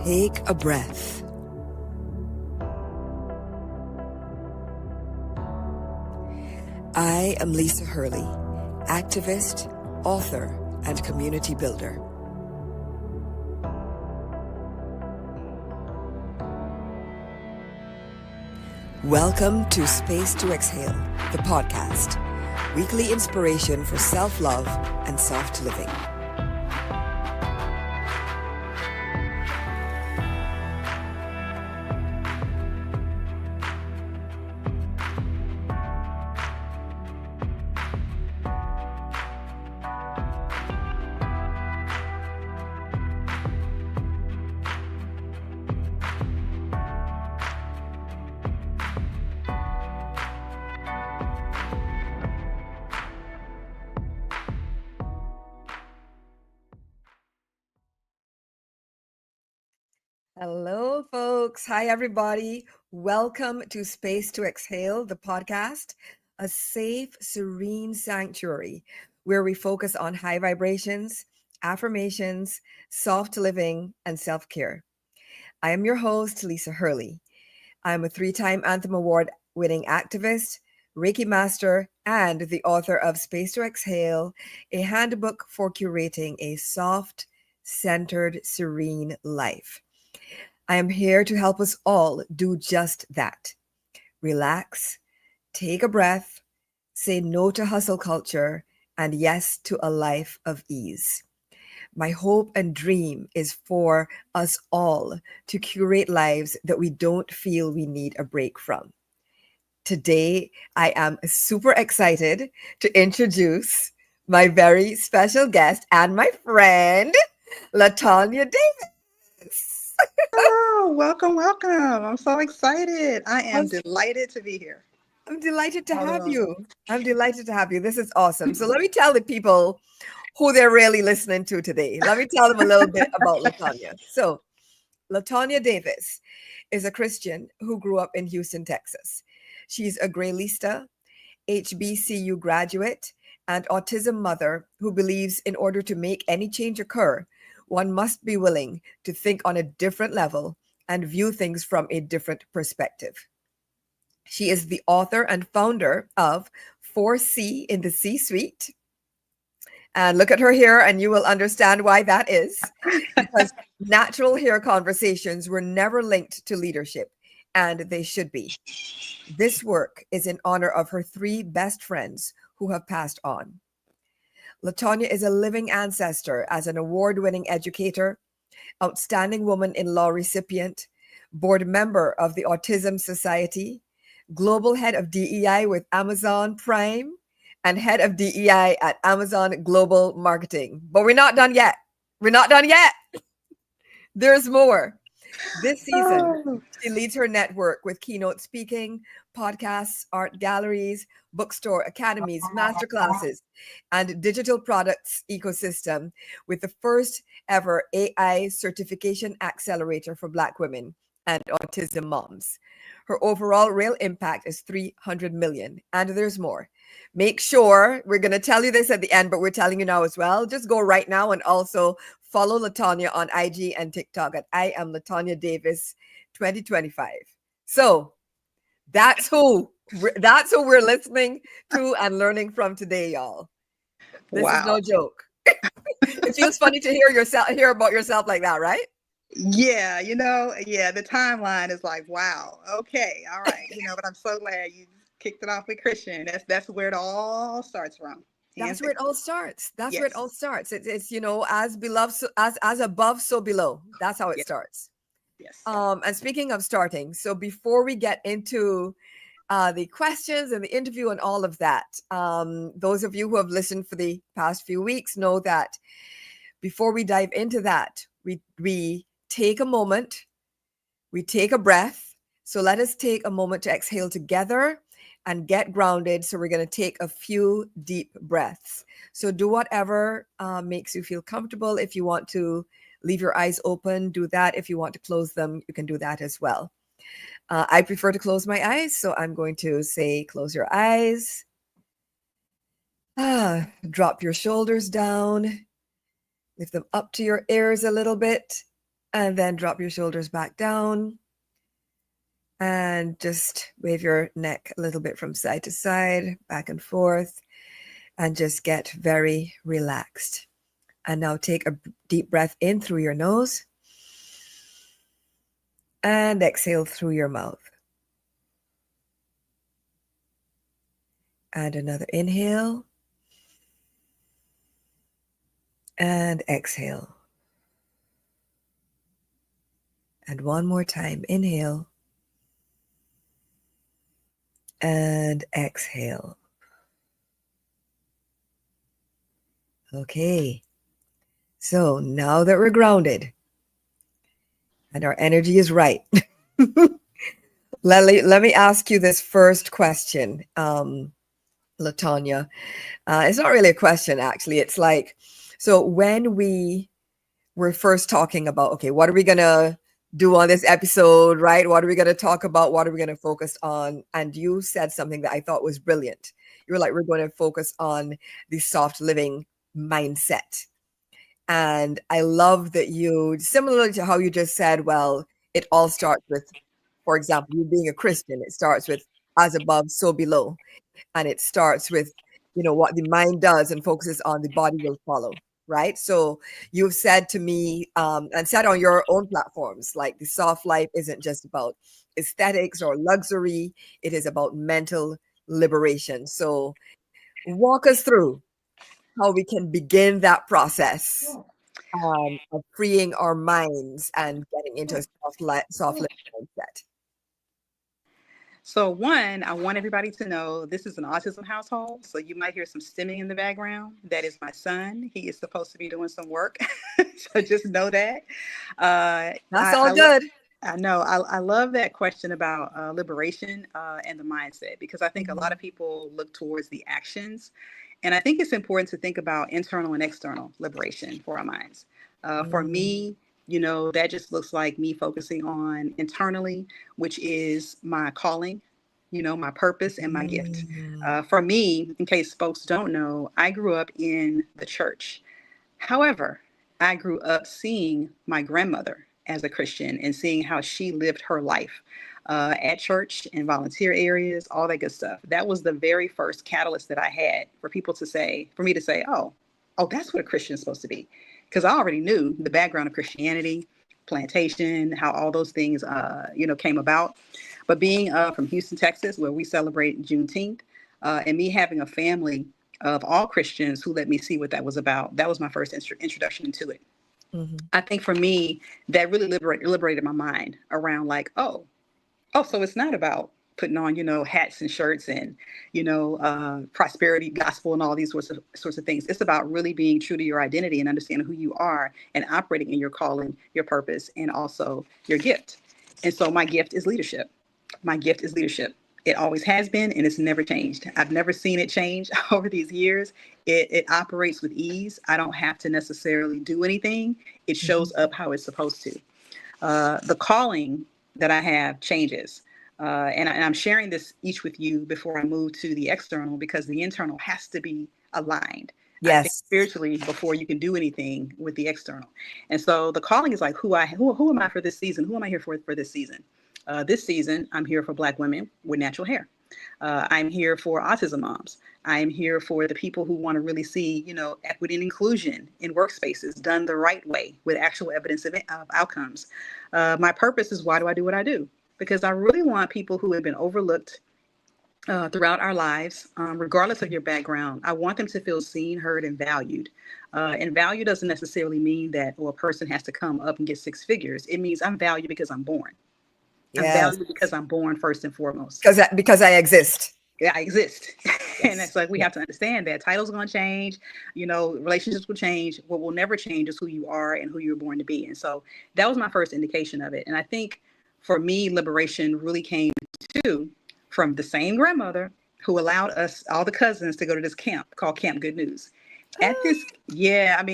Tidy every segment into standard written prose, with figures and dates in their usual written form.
Take a breath. I am Lisa Hurley, activist, author, and community builder. Welcome to Space to Exhale, the podcast, weekly inspiration for self-love and soft living. Hello, folks. Hi, everybody. Welcome to Space to Exhale, the podcast, a safe, serene sanctuary where we focus on high vibrations, affirmations, soft living, and self-care. I am your host, Lisa Hurley. I'm a 3-time Anthem Award-winning activist, Reiki master, and the author of Space to Exhale, a handbook for curating a soft, centered, serene life. I am here to help us all do just that. Relax, take a breath, say no to hustle culture, and yes to a life of ease. My hope and dream is for us all to curate lives that we don't feel we need a break from. Today, I am super excited to introduce my very special guest and my friend, LaTonya Davis. Oh, welcome, welcome. I'm so excited. I am delighted to be here. I'm delighted to All have alone. you. I'm delighted to have you. This is awesome. So let me tell the people who they're really listening to today. Let me tell them a little bit about LaTonya. So LaTonya Davis is a Christian who grew up in Houston, Texas. She's a Graylista, HBCU graduate, and autism mother who believes in order to make any change occur, one must be willing to think on a different level and view things from a different perspective. She is the author and founder of 4C in the C-Suite. And look at her hair, and you will understand why that is. Because natural hair conversations were never linked to leadership, and they should be. This work is in honor of her 3 best friends who have passed on. LaTonya is a living ancestor as an award-winning educator, outstanding woman-in-law recipient, board member of the Autism Society, global head of DEI with Amazon Prime, and head of DEI at Amazon Global Marketing. But we're not done yet. We're not done yet. There's more. This season, she leads her network with keynote speaking, podcasts, art galleries, bookstore academies, masterclasses, and digital products ecosystem with the first ever AI certification accelerator for Black women and autism moms. Her overall real impact is 300 million, and there's more. Make sure, we're going to tell you this at the end, but we're telling you now as well. Just go right now and also follow LaTonya on IG and TikTok at I am LaTonya Davis 2025. So that's who we're listening to and learning from today, y'all. This is no Wow. joke. It feels funny to hear about yourself like that, right? Yeah, the timeline is like, wow. Okay, all right. But I'm so glad you kicked it off with Christian. That's where it all starts from. Hands That's where down. it all starts. That's where it all Yes. starts. It's as beloved, as above, so below. That's how it Yes. starts. Yes. And speaking of starting, so before we get into the questions and the interview and all of that, those of you who have listened for the past few weeks know that before we dive into that, we take a moment, we take a breath. So let us take a moment to exhale together and get grounded. So we're going to take a few deep breaths. So do whatever makes you feel comfortable. If you want to leave your eyes open, do that. If you want to close them, you can do that as well. I prefer to close my eyes, so I'm going to say, close your eyes. Drop your shoulders down. Lift them up to your ears a little bit. And then drop your shoulders back down and just wave your neck a little bit from side to side, back and forth, and just get very relaxed. And now take a deep breath in through your nose and exhale through your mouth. And another inhale and exhale. And one more time, inhale and exhale. Okay, so now that we're grounded and our energy is right, let me ask you this first question, LaTonya. It's not really a question, actually. It's like, so when we were first talking about, okay, what are we going to do on this episode, right? What are we going to talk about? What are we going to focus on? And you said something that I thought was brilliant. You were like, we're going to focus on the soft living mindset. And I love that you, similarly to how you just said, well, it all starts with, for example, you being a Christian, it starts with as above, so below. And it starts with, what the mind does and focuses on, the body will follow, right? So you've said to me and said on your own platforms, like the soft life isn't just about aesthetics or luxury, it is about mental liberation. So walk us through how we can begin that process of freeing our minds and getting into a soft living mindset. So one, I want everybody to know this is an autism household. So you might hear some stimming in the background. That is my son. He is supposed to be doing some work. So just know that. That's all good. I know. I love that question about liberation and the mindset, because I think a lot of people look towards the actions. And I think it's important to think about internal and external liberation for our minds. For me, that just looks like me focusing on internally, which is my calling, my purpose and my gift. For me, in case folks don't know, I grew up in the church. However, I grew up seeing my grandmother as a Christian and seeing how she lived her life at church and volunteer areas, all that good stuff. That was the very first catalyst that I had for me to say, oh, that's what a Christian is supposed to be. Because I already knew the background of Christianity, plantation, how all those things, came about. But being from Houston, Texas, where we celebrate Juneteenth, and me having a family of all Christians who let me see what that was about, that was my first introduction into it. I think for me, that really liberated my mind around like, so it's not about putting on, hats and shirts and, prosperity gospel and all these sorts of things. It's about really being true to your identity and understanding who you are and operating in your calling, your purpose, and also your gift. And so my gift is leadership. My gift is leadership. It always has been, and it's never changed. I've never seen it change over these years. It operates with ease. I don't have to necessarily do anything. It shows up how it's supposed to. The calling that I have changes. And I'm sharing this each with you before I move to the external, because the internal has to be aligned. Yes. I think spiritually before you can do anything with the external. And so the calling is like who am I for this season? Who am I here for this season? This season, I'm here for Black women with natural hair. I'm here for autism moms. I'm here for the people who want to really see, equity and inclusion in workspaces done the right way with actual evidence of outcomes. My purpose is, why do I do what I do? Because I really want people who have been overlooked throughout our lives, regardless of your background. I want them to feel seen, heard, and valued. And value doesn't necessarily mean that a person has to come up and get six figures. It means I'm valued because I'm born. Yes. I'm valued because I'm born first and foremost. Because I exist. Yeah, I exist. Yes. And it's like we have to understand that titles are going to change, relationships will change. What will never change is who you are and who you were born to be. And so that was my first indication of it. And I think for me, liberation really came from the same grandmother who allowed us, all the cousins, to go to this camp called Camp Good News. At this, I'm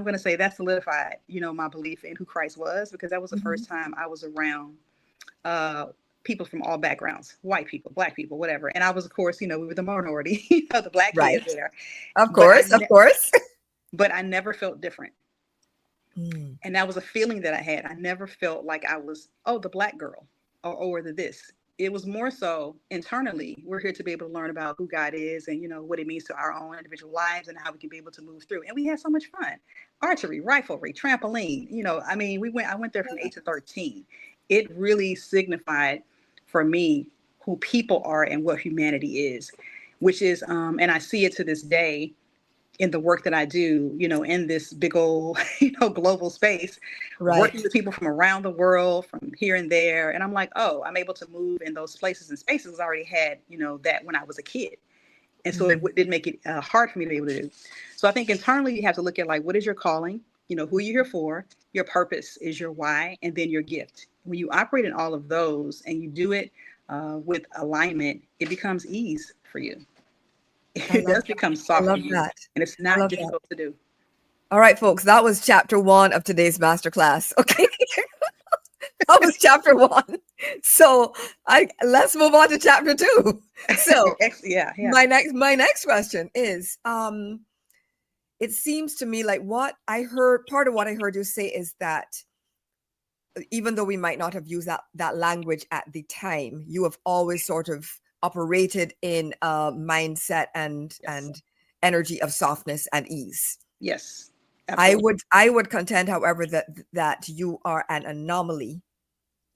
going to say that solidified, my belief in who Christ was, because that was the first time I was around people from all backgrounds, white people, Black people, whatever. And I was, of course, we were the minority, the Black kids there. Of course. But I never felt different. Mm. And that was a feeling that I had. I never felt like I was, oh, the Black girl or the this. It was more so internally. We're here to be able to learn about who God is and, what it means to our own individual lives and how we can be able to move through. And we had so much fun. Archery, riflery, trampoline. I went there from 8 to 13. It really signified for me who people are and what humanity is, which is, and I see it to this day in the work that I do, in this big old, global space, Right. working with people from around the world, from here and there. And I'm like, oh, I'm able to move in those places and spaces. I already had, that when I was a kid. And so Mm. it did make it hard for me to be able to do. So I think internally you have to look at like, what is your calling? Who you're here for, your purpose is your why, and then your gift. When you operate in all of those and you do it with alignment, it becomes ease for you. I It love does that. become I soft for love you, that. and it's I not love that. difficult to do. All right, folks, that was chapter 1 of today's masterclass. Okay. That was chapter 1. So let's move on to chapter 2. So Yeah. my next question is, it seems to me like part of what I heard you say is that even though we might not have used that language at the time, you have always sort of operated in a mindset and Yes. energy of softness and ease. Yes. Absolutely. I would contend, however, that you are an anomaly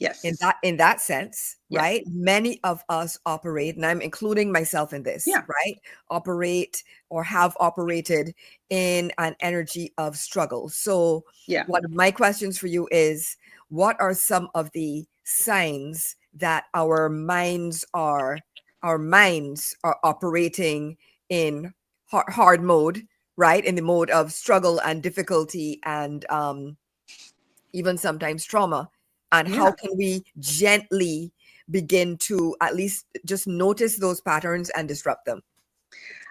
Yes. in that sense, Yes. right? Many of us operate, and I'm including myself in this, Yeah. right? Operate or have operated in an energy of struggle. So Yeah. one of my questions for you is, what are some of the signs that our minds are operating in hard mode, right? In the mode of struggle and difficulty and even sometimes trauma. And how Yeah. can we gently begin to at least just notice those patterns and disrupt them?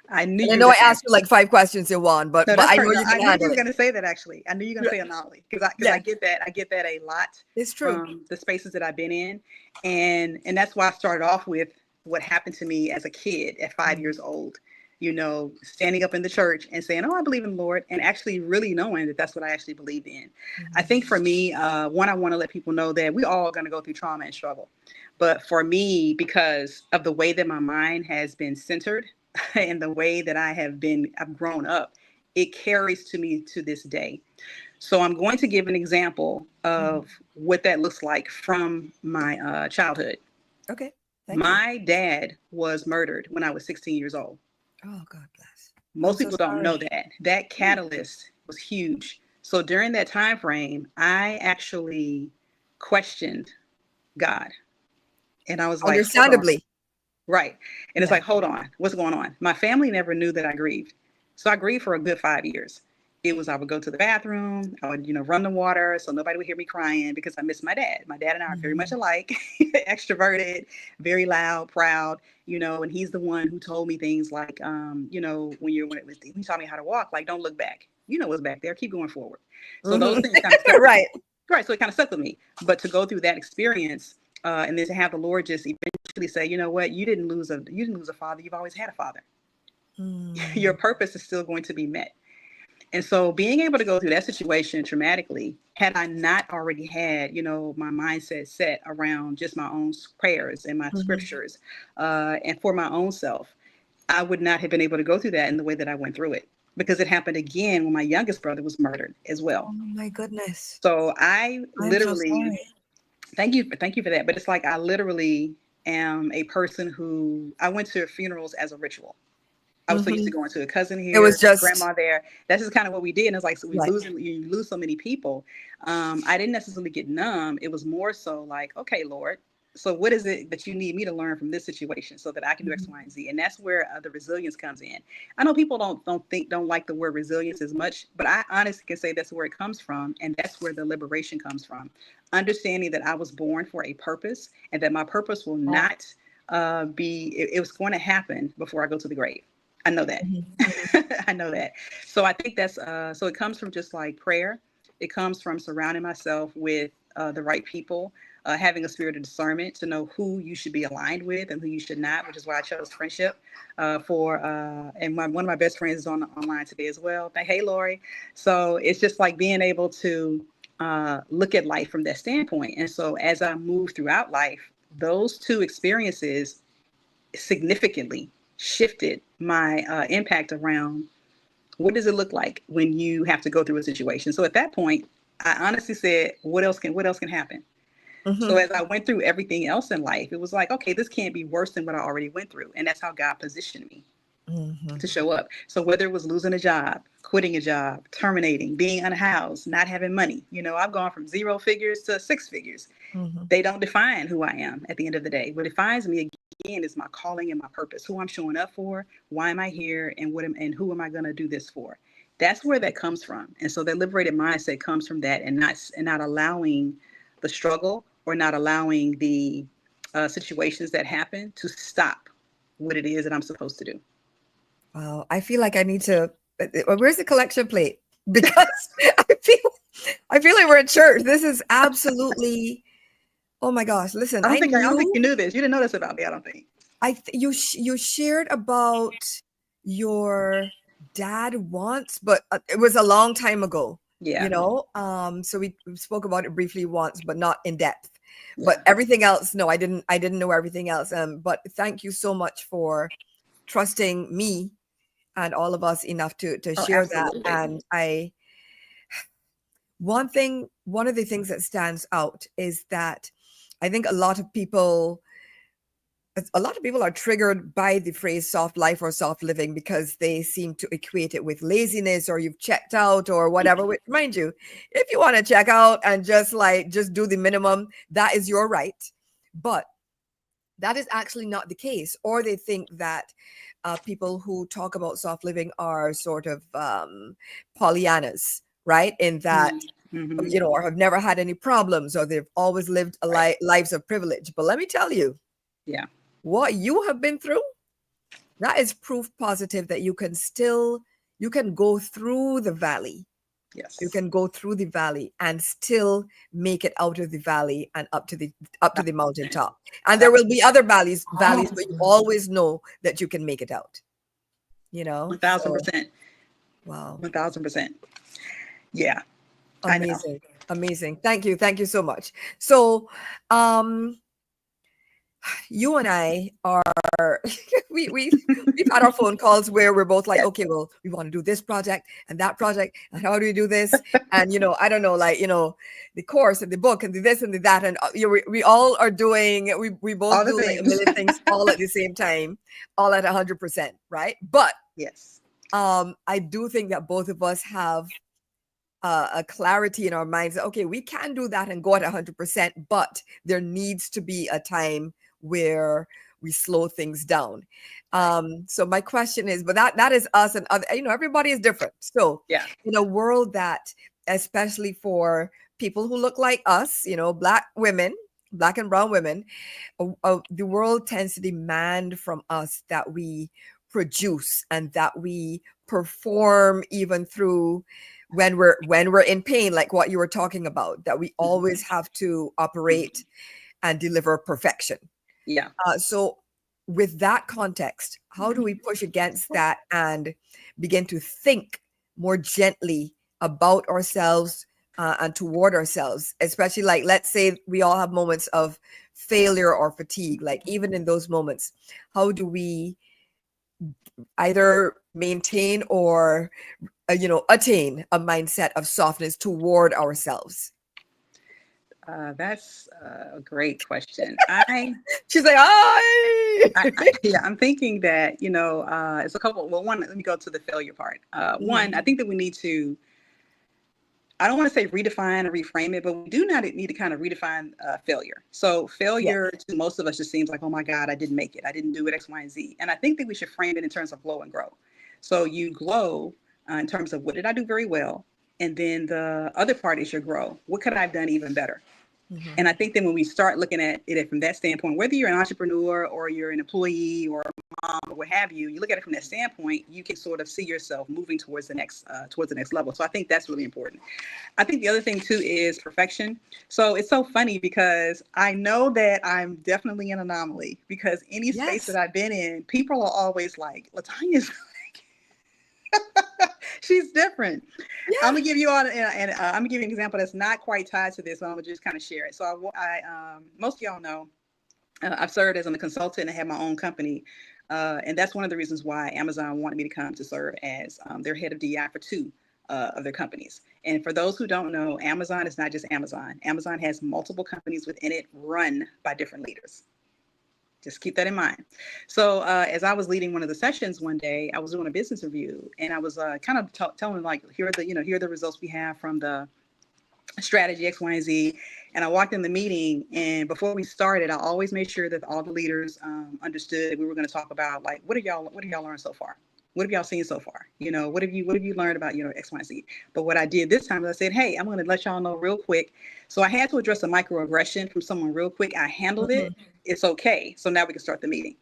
I knew And I you were know going I to asked ask. you like 5 questions in one, but No, that's I right. know No, you I can knew you handle were it. going to say that actually. I knew you were going to say anomaly because I Yeah, get that. I get that a lot it's true. from the spaces that I've been in. And that's why I started off with what happened to me as a kid at 5 years old, standing up in the church and saying, oh, I believe in the Lord, and actually really knowing that that's what I actually believed in. I think for me, one, I want to let people know that we all are going to go through trauma and struggle. But for me, because of the way that my mind has been centered and the way that I've grown up, it carries to me to this day. So I'm going to give an example of what that looks like from my childhood. Okay. Thank you. My dad was murdered when I was 16 years old. Oh, God bless. I'm Most so people don't know sorry. that. That catalyst was huge. So during that time frame, I actually questioned God. And I was like, hold on. Understandably. Right. And it's Yeah. like, hold on, what's going on? My family never knew that I grieved. So I grieved for a good 5 years. I would go to the bathroom, I would, run the water so nobody would hear me crying because I miss my dad. My dad and I are very much alike, extroverted, very loud, proud, and he's the one who told me things like, when he taught me how to walk, like, don't look back. You know what's back there, keep going forward. So those things kind of stuck with Right. me. Right. So it kind of stuck with me. But to go through that experience, and then to have the Lord just eventually say, you know what, you didn't lose a father. You've always had a father. Your purpose is still going to be met. And so being able to go through that situation traumatically, had I not already had, my mindset set around just my own prayers and my scriptures, and for my own self, I would not have been able to go through that in the way that I went through it, because it happened again when my youngest brother was murdered as well. Oh my goodness. So I I'm so literally, sorry. thank you for that. But it's like I literally am a person who I went to funerals as a ritual. I was so used to going to a cousin It was here, just grandma there. That's just kind of what we did. And it's like, so right. you lose so many people. I didn't necessarily get numb. It was more so like, okay, Lord, so what is it that you need me to learn from this situation so that I can do X, Y, and Z? And that's where the resilience comes in. I know people don't like the word resilience as much, but I honestly can say that's where it comes from. And that's where the liberation comes from. Understanding that I was born for a purpose and that my purpose will not it was going to happen before I go to the grave. I know that. I know that. So I think that's so it comes from just like prayer. It comes from surrounding myself with the right people, having a spirit of discernment to know who you should be aligned with and who you should not, which is why I chose friendship and one of my best friends is online today as well. Hey, Lori. So it's just like being able to look at life from that standpoint. And so as I move throughout life, those two experiences significantly shifted my impact around what does it look like when you have to go through a situation. So at that point, I honestly said, what else can happen? So as I went through everything else in life, it was like, okay, this can't be worse than what I already went through. And that's how God positioned me to show up. So whether it was losing a job, quitting a job, terminating, being unhoused, not having money, I've gone from 0 figures to 6 figures. They don't define who I am at the end of the day. What defines me again is my calling and my purpose, who I'm showing up for, why am I here, and who am I going to do this for? That's where that comes from. And so that liberated mindset comes from that, and not allowing the struggle or not allowing the situations that happen to stop what it is that I'm supposed to do. Wow, I feel like I need to. Where's the collection plate? Because I feel like we're in church. This is absolutely. Oh my gosh! Listen, I don't think you knew this. You didn't know this about me. I don't think. You shared about your dad once, but it was a long time ago. Yeah. So we spoke about it briefly once, but not in depth. Yeah. But everything else, no, I didn't know everything else. But thank you so much for trusting me and all of us enough to share absolutely. That. And one of the things that stands out is that I think a lot of people are triggered by the phrase soft life or soft living because they seem to equate it with laziness or you've checked out or whatever. Which, mind you, if you want to check out and just do the minimum, that is your right. But that is actually not the case. Or they think that people who talk about soft living are sort of Pollyannas, right? In that, or have never had any problems, or they've always lived lives of privilege. But let me tell you, what you have been through, that is proof positive that you can go through the valley. Yes. You can go through the valley and still make it out of the valley and up to the mountaintop. And there will be other valleys, but you always know that you can make it out. 1,000%. Wow. 1,000%. Yeah. Amazing. Thank you so much. So, you and I are we've had our phone calls where we're both like, okay, well, we want to do this project and that project, and how do we do this? And I don't know, the course and the book and the this and the that, and we all are doing. We both do like a million things all at the same time, all at 100%, right? But yes, I do think that both of us have a clarity in our minds that, okay, we can do that and go at 100%, but there needs to be a time where we slow things down. So my question is, but that is us and other, everybody is different. So in a world that, especially for people who look like us, Black and brown women, the world tends to demand from us that we produce and that we perform even through when we're in pain, like what you were talking about, that we always have to operate and deliver perfection. Yeah. So with that context, how do we push against that and begin to think more gently about ourselves and toward ourselves, especially let's say we all have moments of failure or fatigue, even in those moments, how do we either maintain or attain a mindset of softness toward ourselves? That's a great question. She's like, I'm thinking that, it's a couple. Well, one, let me go to the failure part. One, I think that we need to, I don't want to say redefine or reframe it, but we do not need to kind of redefine failure. So failure to most of us just seems like, oh my God, I didn't make it. I didn't do it, X, Y, and Z. And I think that we should frame it in terms of glow and grow. So you glow in terms of what did I do very well? And then the other part is your grow. What could I have done even better? Mhm. And I think that when we start looking at it from that standpoint, whether you're an entrepreneur or you're an employee or a mom or what have you, you look at it from that standpoint, you can sort of see yourself moving towards the next level. So I think that's really important. I think the other thing too is perfection. So it's so funny because I know that I'm definitely an anomaly, because any space that Yes. I've been in, people are always like, LaTonya's she's different. I'm Yeah. gonna give you all, and I'm gonna give you an example that's not quite tied to this, but I'm gonna just kind of share it. So most of y'all know, I've served as a consultant and have my own company, and that's one of the reasons why Amazon wanted me to come to serve as their head of DI for two of their companies. And for those who don't know, Amazon is not just Amazon. Amazon has multiple companies within it, run by different leaders. Just keep that in mind. So as I was leading one of the sessions one day, I was doing a business review, and I was kind of telling them, like, here are the results we have from the strategy X, Y, and Z. And I walked in the meeting, and before we started, I always made sure that all the leaders understood that we were going to talk about, like, what have y'all learned so far? What have y'all seen so far? What have you learned about, X, Y, and Z? But what I did this time is I said, hey, I'm going to let y'all know real quick. So I had to address a microaggression from someone real quick. I handled it. Mhm. It's okay. So now we can start the meeting.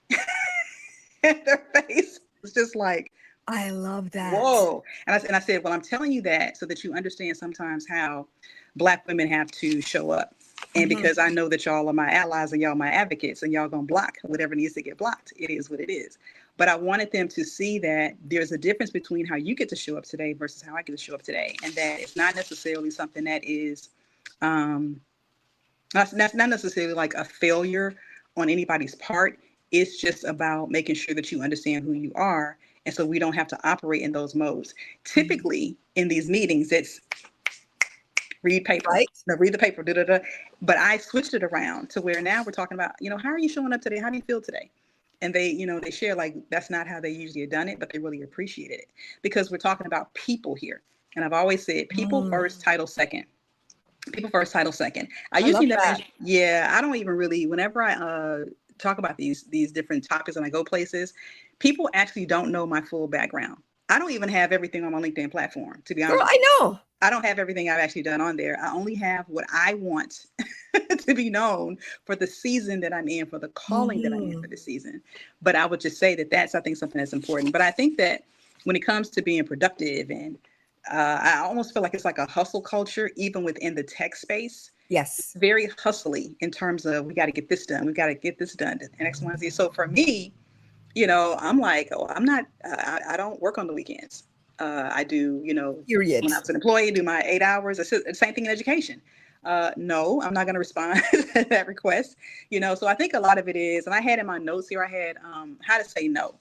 And their face was just like, I love that. whoa. And I said, well, I'm telling you that so that you understand sometimes how Black women have to show up. And Mhm. because I know that y'all are my allies and y'all my advocates, and y'all gonna block whatever needs to get blocked. It is what it is. But I wanted them to see that there's a difference between how you get to show up today versus how I get to show up today. And that it's not necessarily something that is that's not necessarily like a failure on anybody's part. It's just about making sure that you understand who you are. And so we don't have to operate in those modes. Mhm. Typically in these meetings, it's read paper. Right? No, read the paper. Da, da, da. But I switched it around to where now we're talking about, how are you showing up today? How do you feel today? And they share, like, that's not how they usually have done it, but they really appreciated it because we're talking about people here. And I've always said people Mm. first, title second. People first, title second. I I love usually never, that. I don't even really, whenever I talk about these different topics and I go places, people actually don't know my full background. I don't even have everything on my LinkedIn platform, to be Girl, honest with I you. know. I don't have everything I've actually done on there. I only have what I want to be known for the season that I'm in, for the calling that I'm in for Mhm. the season. But I would just say that that's, I think, something that's important. But I think that when it comes to being productive and I almost feel like it's like a hustle culture, even within the tech space. Yes. Very hustly in terms of we got to get this done, we got to get this done, and X, Y, and Z. So for me, I'm like, oh, I'm not, I don't work on the weekends. I do, Period. when I was an employee, do my 8 hours. It's the same thing in education. No, I'm not going to respond to that request. So I think a lot of it is, and I had in my notes here, I had how to say no,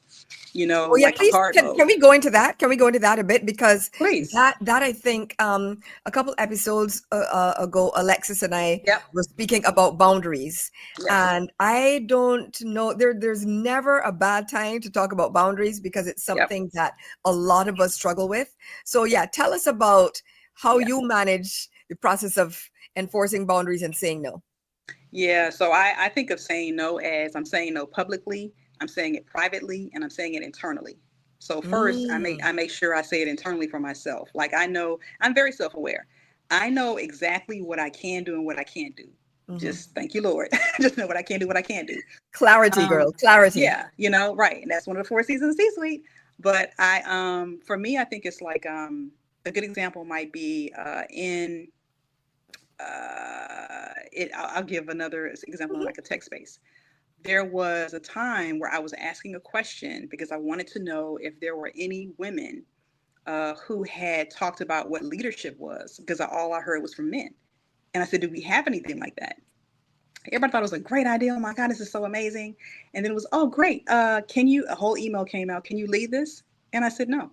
Oh yeah, like the please hard can mode. we go into that? Can we go into that a bit? Because Please. that I think a couple episodes ago, Alexis and I Yep. were speaking about boundaries, Yes. and I don't know there's never a bad time to talk about boundaries because it's Yep. something that a lot of us struggle with. So yeah, tell us about how Yeah. you manage the process of enforcing boundaries and saying no. Yeah, so I think of saying no as I'm saying no publicly, I'm saying it privately, and I'm saying it internally. So first, Mm, I make sure I say it internally for myself. Like I know I'm very self-aware. I know exactly what I can do and what I can't do. mhm. Just thank you, Lord. Just know what I can do, what I can't do. Clarity, girl, clarity. Yeah, right. And that's one of the four seasons of C-suite. But for me, I think it's like a good example might be in I'll give another example in Mhm. like a tech space. There was a time where I was asking a question because I wanted to know if there were any women who had talked about what leadership was, because all I heard was from men. And I said, do we have anything like that? Everybody thought it was a great idea. Oh my God, this is so amazing. And then it was, oh, great. A whole email came out. Can you lead this? And I said, no.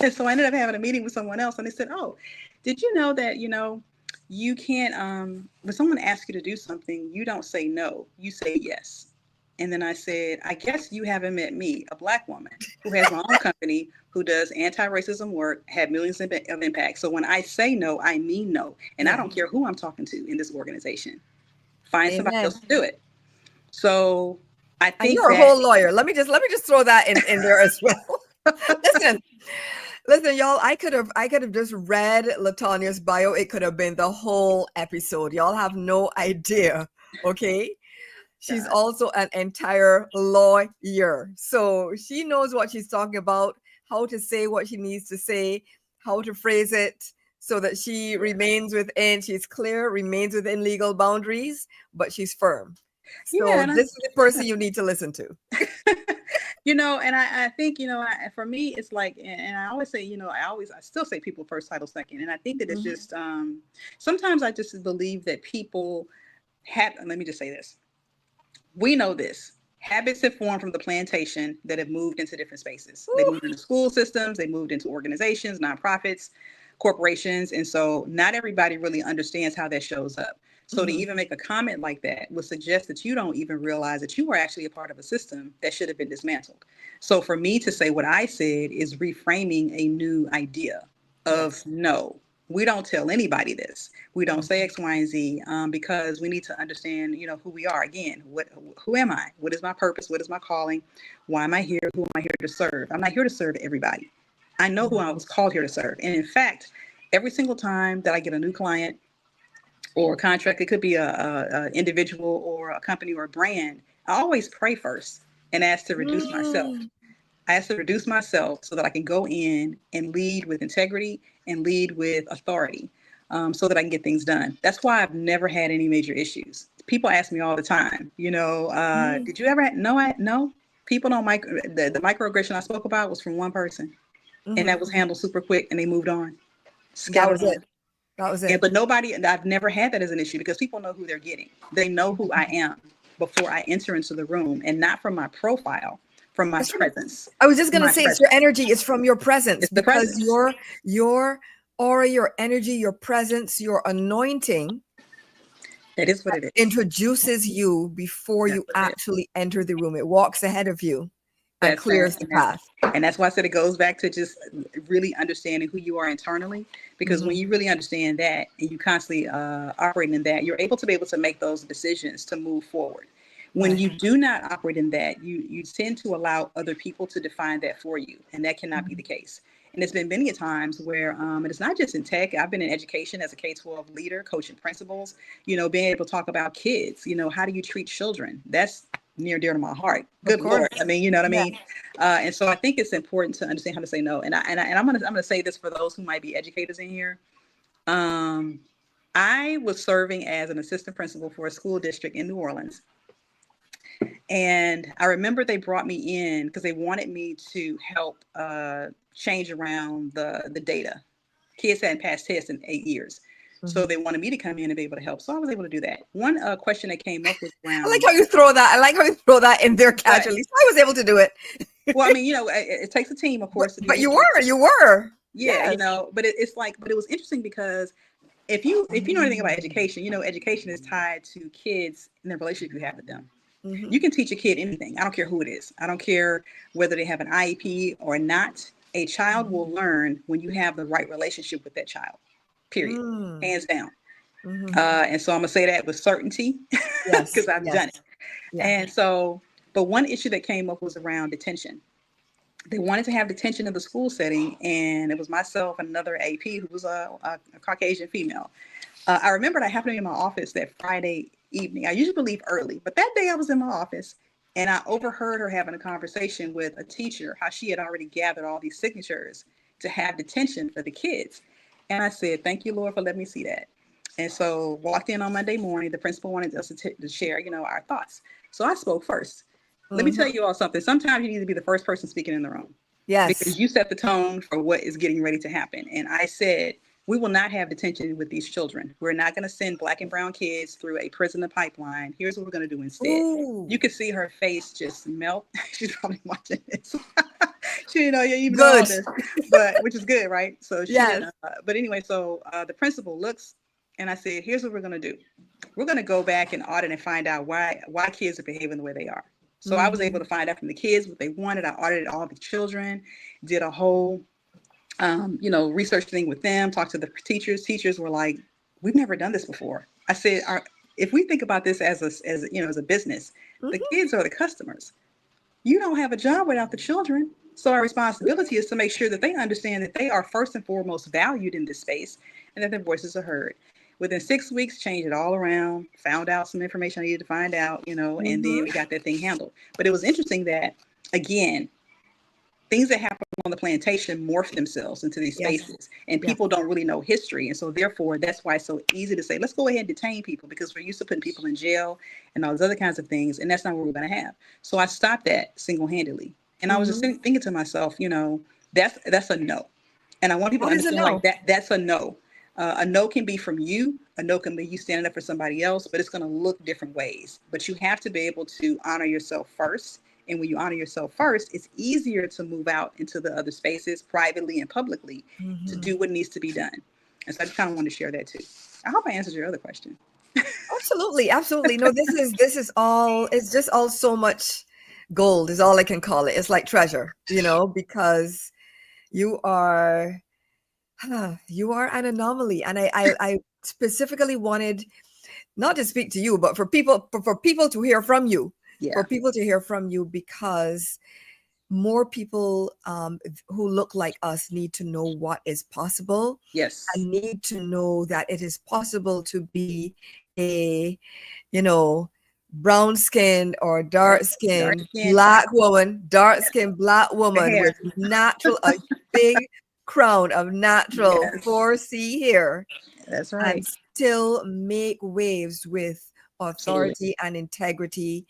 And so I ended up having a meeting with someone else, and they said, oh, did you know that, you can't, when someone asks you to do something, you don't say no, you say yes. And then I said, I guess you haven't met me, a Black woman who has my own company, who does anti-racism work, had millions of impact. So when I say no, I mean no. And I Yeah. don't care who I'm talking to in this organization. Find somebody Amen. else to do it. So I And think you're a that, whole lawyer. Let me just throw that in there as well. Listen, Listen, y'all, I could have just read LaTonya's bio. It could have been the whole episode. Y'all have no idea. Okay. She's God. also an entire lawyer. So she knows what she's talking about, how to say what she needs to say, how to phrase it so that she she's clear, remains within legal boundaries, but she's firm. Yeah, So and this is the person you need to listen to. and I think, for me, it's like, and I always say, I still say people first, title second. And I think that it's Mhm. just, sometimes I just believe that people let me just say this. We know this. Habits have formed from the plantation that have moved into different spaces. They Woo. moved into school systems, they moved into organizations, nonprofits, corporations. And so not everybody really understands how that shows up. So to Mhm. even make a comment like that would suggest that you don't even realize that you were actually a part of a system that should have been dismantled. So for me to say what I said is reframing a new idea of Yes. no. We don't tell anybody this. We don't say Mhm. X, Y, and Z because we need to understand, who we are. Again, who am I? What is my purpose? What is my calling? Why am I here? Who am I here to serve? I'm not here to serve everybody. I know who I Mhm. was called here to serve. And in fact, every single time that I get a new client or a contract, it could be a individual or a company or a brand, I always pray first and ask to reduce myself. Mm. I have to reduce myself so that I can go in and lead with integrity and lead with authority, so that I can get things done. That's why I've never had any major issues. People ask me all the time, Mm. did you ever? No. People don't the microaggression I spoke about was from one person, and Mhm. that was handled super quick, and they moved on, That scattered was it. on. That was And it. but nobody, and I've never had that as an issue because people know who they're getting. They know who I am before I enter into the room, and not from my profile, from my It's from, presence. I was just From gonna my say it's your presence. energy, it's from your presence It's the because presence. your aura, your energy, your presence, your anointing That is what it is. introduces you before That's you what it is. actually enter the room. It walks ahead of you and That's and clears the path. that's why I said it goes back to just really understanding who you are internally. Because when Mhm. you really understand that and you constantly operate in that, you're able to make those decisions to move forward. When Right. you do not operate in that, you tend to allow other people to define that for you, and that cannot be Mhm. the case. And there's been many times where, and it's not just in tech. I've been in education as a K-12 leader, coaching principals. Being able to talk about kids. How do you treat children? That's near dear to my heart. Of Good Lord. course. I mean, you know what I Yeah. mean? And so I think it's important to understand how to say no. And I'm gonna say this for those who might be educators in here. Um, I was serving as an assistant principal for a school district in New Orleans, and I remember they brought me in because they wanted me to help change around the data. Kids hadn't passed tests in 8 years. So Mhm. they wanted me to come in and be able to help. So I was able to do that. One question that came up was I like around how you throw that. I like how you throw that in there what? casually. So I was able to do it. Well, I mean, it takes a team, of But course, to do but you anything. were, you were. Yeah, Yes. but it's like, but it was interesting because if you know anything about education, education is tied to kids and the relationship you have with them. Mhm. You can teach a kid anything. I don't care who it is. I don't care whether they have an IEP or not. A child will learn when you have the right relationship with that child. Period. Mm. Hands down. Mhm. And so I'm gonna say that with certainty Yes. because I've Yes. done it. Yeah. And so, but one issue that came up was around detention. They wanted to have detention in the school setting, and it was myself and another AP who was a Caucasian female. I remembered I happened to be in my office that Friday evening. I usually leave early, but that day I was in my office and I overheard her having a conversation with a teacher, how she had already gathered all these signatures to have detention for the kids. And I said, thank you, Lord, for letting me see that. And so walked in on Monday morning. The principal wanted us to share, our thoughts. So I spoke first. Let me tell Mhm. you all something. Sometimes you need to be the first person speaking in the room Yes. because you set the tone for what is getting ready to happen. And I said, we will not have detention with these children. We're not going to send black and brown kids through a prison pipeline. Here's what we're going to do instead. Ooh. You could see her face just melt. She's probably watching this. She didn't know you even know all Good. this, but which is good, right? So she Yes. didn't. But anyway, so the principal looks, and I said, "Here's what we're going to do. We're going to go back and audit and find out why kids are behaving the way they are." So I was able Mhm. to find out from the kids what they wanted. I audited all the children, did a whole research thing with them, talked to the teachers. Teachers were like, we've never done this before. I said, if we think about this as a business, the Mhm. kids are the customers. You don't have a job without the children. So our responsibility is to make sure that they understand that they are first and foremost valued in this space and that their voices are heard. Within 6 weeks, changed it all around, found out some information I needed to find out, and then we got that thing handled. But it was interesting that, again, things that happen on the plantation morph themselves into these spaces, and people don't really know history. And so therefore, that's why it's so easy to say, let's go ahead and detain people, because we're used to putting people in jail and all those other kinds of things. And that's not what we're going to have. So I stopped that single-handedly. And I was just thinking to myself, that's a no. And I want people to understand, like, that's a no. A no can be from you. A no can be you standing up for somebody else, but it's going to look different ways. But you have to be able to honor yourself first. And when you honor yourself first, it's easier to move out into the other spaces privately and publicly to do what needs to be done. And so I just kind of wanted to share that too. I hope I answered your other question. Absolutely. Absolutely. No, this is all, it's just all so much gold is all I can call it. It's like treasure, because you are an anomaly. And I specifically wanted not to speak to you, but for people to hear from you, for people to hear from you, because more people who look like us need to know what is possible. Yes. And need to know that it is possible to be a, brown skinned or dark skinned black woman, with a big crown of natural 4C hair. That's right. And still make waves with authority and integrity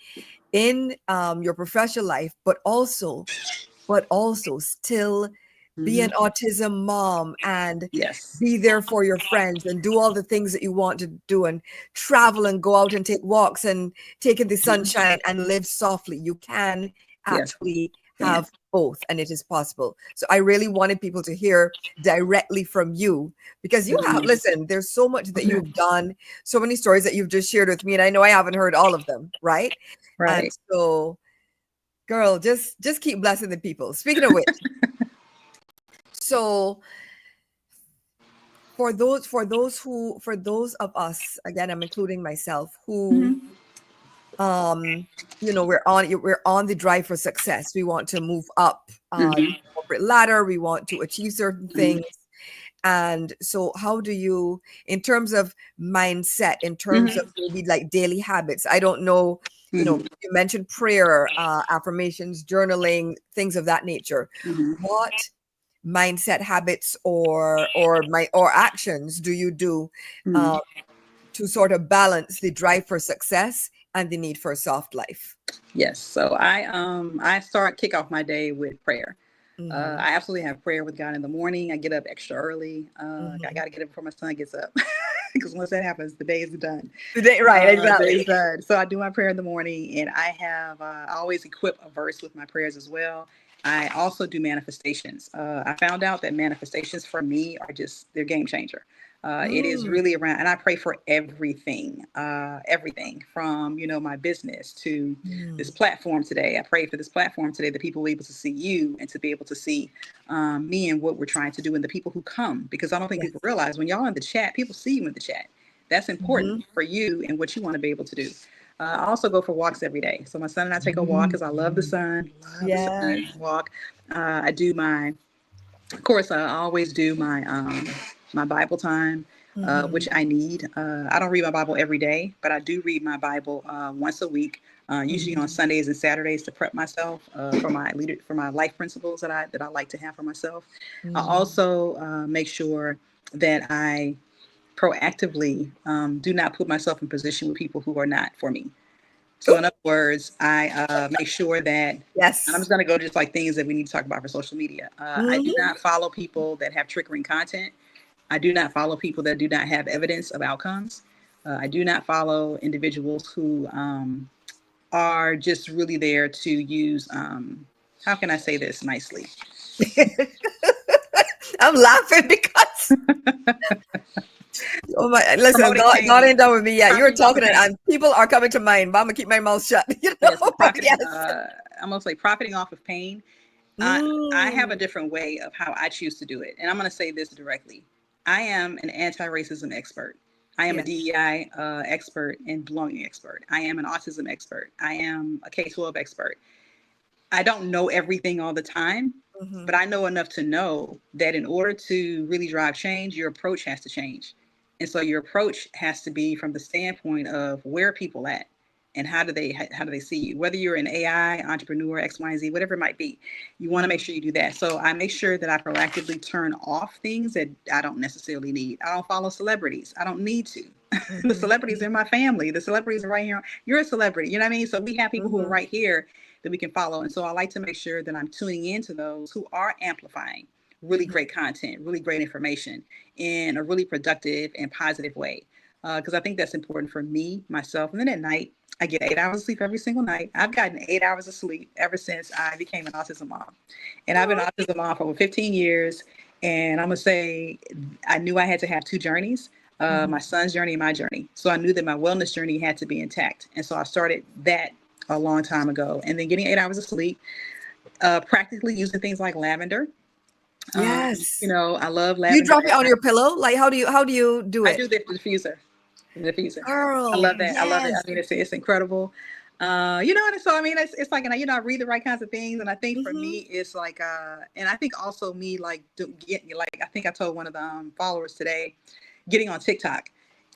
in your professional life, but also still be an autism mom and be there for your friends and do all the things that you want to do and travel and go out and take walks and take in the sunshine and live softly. You can actually have both, and it is possible. So I really wanted people to hear directly from you, because you have, listen, there's so much that you've done, so many stories that you've just shared with me, and I know I haven't heard all of them, right? And so, girl, just keep blessing the people. Speaking of which, so for those of us, again, I'm including myself, who we're on the drive for success. We want to move up the corporate ladder. We want to achieve certain things. And so how do you, in terms of mindset, in terms of maybe like daily habits, I don't know, you mentioned prayer, affirmations, journaling, things of that nature. What mindset habits or actions do you do to sort of balance the drive for success and the need for a soft life? Yes. So I kick off my day with prayer. I absolutely have prayer with God in the morning. I get up extra early. I got to get up before my son gets up, because once that happens, the day is done. Right, exactly. The day is done. So I do my prayer in the morning, and I have I always equip a verse with my prayers as well. I also do manifestations. I found out that manifestations for me they're game changer. It is really around, and I pray for everything from, my business to this platform today. I pray for this platform today, that people will be able to see you and to be able to see me and what we're trying to do, and the people who come, because I don't think people realize when y'all in the chat, people see you in the chat. That's important for you and what you want to be able to do. I also go for walks every day. So my son and I take a walk, because I love the sun. Walk. I do of course, I always do my Bible time, which I need. I don't read my Bible every day, but I do read my Bible once a week, usually on Sundays and Saturdays, to prep myself for my life principles that I like to have for myself. I also make sure that I proactively do not put myself in position with people who are not for me. So in other words, I make sure that, and I'm just going to go just like things that we need to talk about for social media. I do not follow people that have triggering content. I do not follow people that do not have evidence of outcomes. I do not follow individuals who are just really there to use, how can I say this nicely? I'm laughing because oh my, listen, not in done with me yet. You're talking and people are coming to mind, but I'm gonna keep my mouth shut. I'm gonna say profiting off of pain. I have a different way of how I choose to do it. And I'm gonna say this directly. I am an anti-racism expert. I am a DEI expert and belonging expert. I am an autism expert. I am a K-12 expert. I don't know everything all the time, but I know enough to know that in order to really drive change, your approach has to change. And so your approach has to be from the standpoint of where are people at and how do they see you? Whether you're an AI entrepreneur, X, Y, and Z, whatever it might be, you want to make sure you do that. So I make sure that I proactively turn off things that I don't necessarily need. I don't follow celebrities. I don't need to. The celebrities are in my family. The celebrities are right here. You're a celebrity. You know what I mean? So we have people who are right here that we can follow. And so I like to make sure that I'm tuning into those who are amplifying really great content, really great information in a really productive and positive way. Because I think that's important for me, myself. And then at night, I get 8 hours of sleep every single night. I've gotten 8 hours of sleep ever since I became an autism mom. And I've been an autism mom for over 15 years. And I'm going to say I knew I had to have two journeys. My son's journey and my journey. So I knew that my wellness journey had to be intact. And so I started that a long time ago. And then getting 8 hours of sleep, practically using things like lavender. Yes. I love lavender. You drop it on your pillow? Like, how do you do it? I do the diffuser. Girl, I love that. yes. I love it. I mean, it's incredible. And so, I mean, it's like, I read the right kinds of things. And I think for me, it's like, and I think also me, like, I think I told one of the followers today, getting on TikTok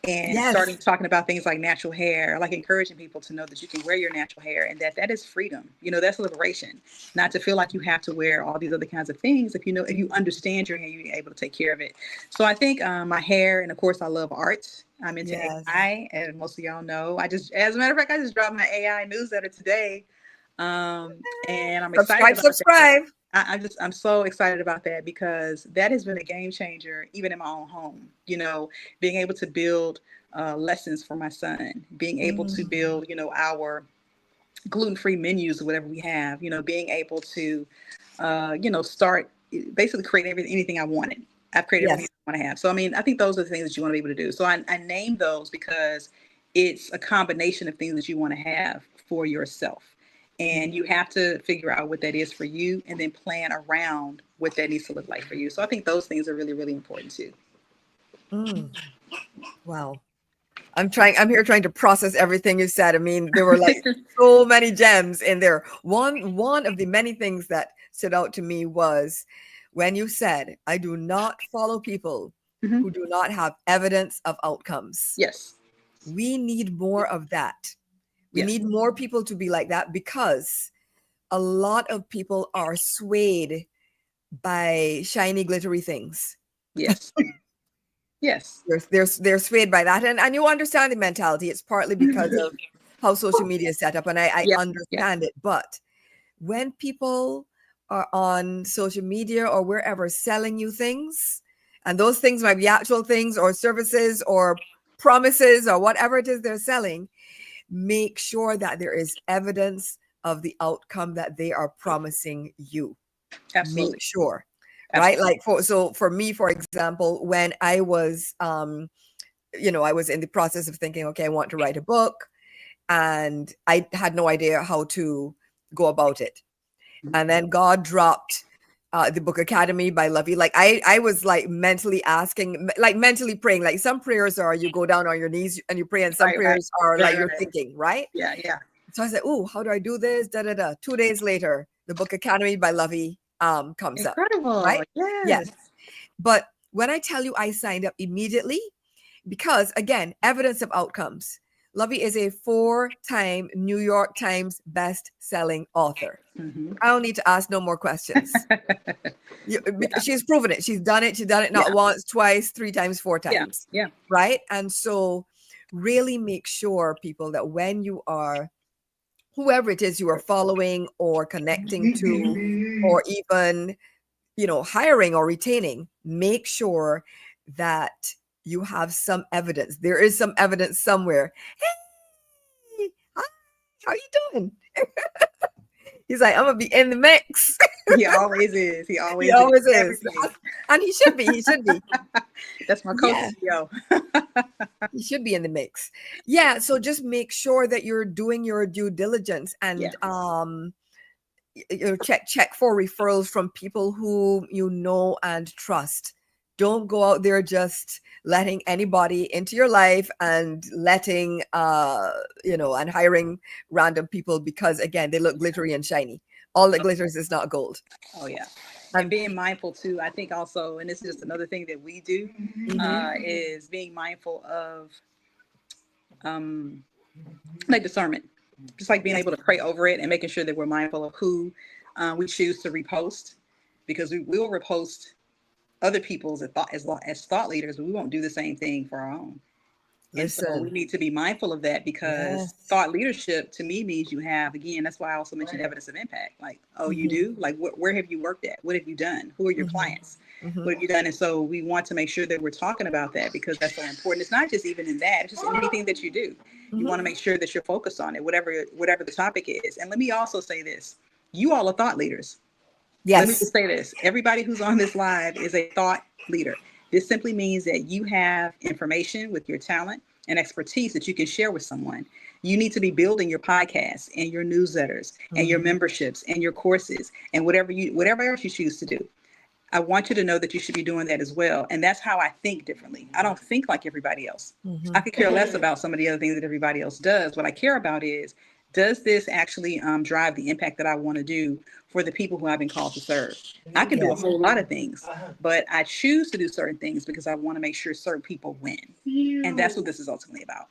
and starting talking about things like natural hair, like encouraging people to know that you can wear your natural hair and that is freedom. That's liberation, not to feel like you have to wear all these other kinds of things. If you understand your hair, you're able to take care of it. So I think my hair, and of course I love art. I'm into AI, and most of y'all know. As a matter of fact, I just dropped my AI newsletter today. And I'm excited about subscribe. I'm so excited about that because that has been a game changer, even in my own home. Being able to build lessons for my son, being able to build, our gluten-free menus or whatever we have, being able to, start basically create anything I wanted. I've created everything I want to have. So, I mean, I think those are the things that you want to be able to do. So I name those because it's a combination of things that you want to have for yourself. And you have to figure out what that is for you and then plan around what that needs to look like for you. So I think those things are really, really important too. Wow. I'm here trying to process everything you said. I mean, there were like so many gems in there. One of the many things that stood out to me was when you said, I do not follow people who do not have evidence of outcomes. Yes. We need more of that. We need more people to be like that because a lot of people are swayed by shiny, glittery things. Yes. Yes. They're swayed by that. And you understand the mentality. It's partly because of how social media is set up. And I understand it. But when people are on social media or wherever selling you things, and those things might be actual things or services or promises or whatever it is they're selling, make sure that there is evidence of the outcome that they are promising you. Absolutely. Make sure. Right. Like for me, for example, when I was, I was in the process of thinking, okay, I want to write a book and I had no idea how to go about it. And then God dropped the Book Academy by Lovey. Like I was like mentally praying, like some prayers are you go down on your knees and you pray and some prayers are like you're thinking, right? Yeah. Yeah. So I said, oh, how do I do this? 2 days later, the Book Academy by Lovey comes Incredible. up. Right? Yes. But when I tell you I signed up immediately, because again, evidence of outcomes. Lovey is a 4-time New York Times best-selling author. I don't need to ask no more questions. She's proven it. She's done it. She's done it not once, twice, 3 times, 4 times. Yeah. Right? And so really make sure, people, that when you are, whoever it is you are following or connecting to, or even, hiring or retaining, make sure that you have some evidence. There is some evidence somewhere. Hey, hi, how you doing? He's like, I'm gonna be in the mix. He always is. He always is. And he should be. That's my coach. CEO. He should be in the mix. Yeah. So just make sure that you're doing your due diligence and check for referrals from people who you know and trust. Don't go out there just letting anybody into your life and letting and hiring random people because again they look glittery and shiny. all that glitters is not gold. Oh yeah. And being mindful too, I think also, and this is just another thing that we do, is being mindful of like discernment, just like being able to pray over it and making sure that we're mindful of who we choose to repost, because we will repost other people's as thought leaders, but we won't do the same thing for our own. And so we Listen, need to be mindful of that, because yes. thought leadership to me means you have, again, that's why I also mentioned evidence of impact. Like, oh, you do? Like, where have you worked at? What have you done? Who are your clients? What have you done? And so we want to make sure that we're talking about that, because that's so important. It's not just even in that, it's just in anything that you do. You want to make sure that you're focused on it, whatever the topic is. And let me also say this. You all are thought leaders. Let me Yes. just say this. Everybody who's on this live is a thought leader. This simply means that you have information with your talent and expertise that you can share with someone. You need to be building your podcasts and your newsletters and your memberships and your courses and whatever else you choose to do. I want you to know that you should be doing that as well. And that's how I think differently. I don't think like everybody else. I could care less about some of the other things that everybody else does. What I care about is, does this actually drive the impact that I want to do for the people who I've been called to serve? I can do a whole lot of things, but I choose to do certain things because I want to make sure certain people win. And that's what this is ultimately about.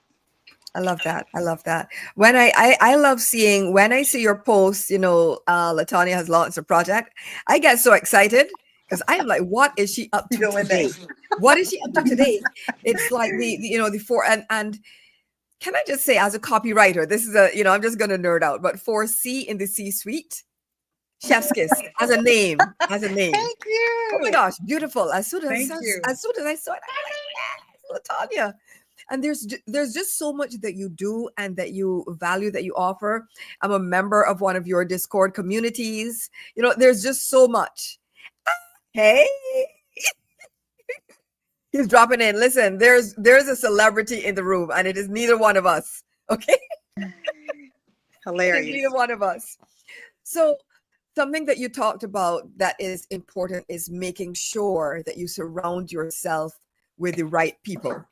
I love that. I love that. When I love seeing, when I see your posts, LaTonya has launched a project, I get so excited because I'm like, what is she up to today? What is she up to today? It's like the four, and can I just say, as a copywriter, this is I'm just going to nerd out, but 4C in the C-suite, Chef's Kiss as a name. Thank you. Oh my gosh, beautiful. As soon as I saw it, I'm like, yes, LaTonya. And there's just so much that you do and that you value, that you offer. I'm a member of one of your Discord communities. There's just so much. Hey, he's dropping in. Listen, there's a celebrity in the room, and it is neither one of us. Okay, hilarious. Neither one of us. So something that you talked about that is important is making sure that you surround yourself with the right people.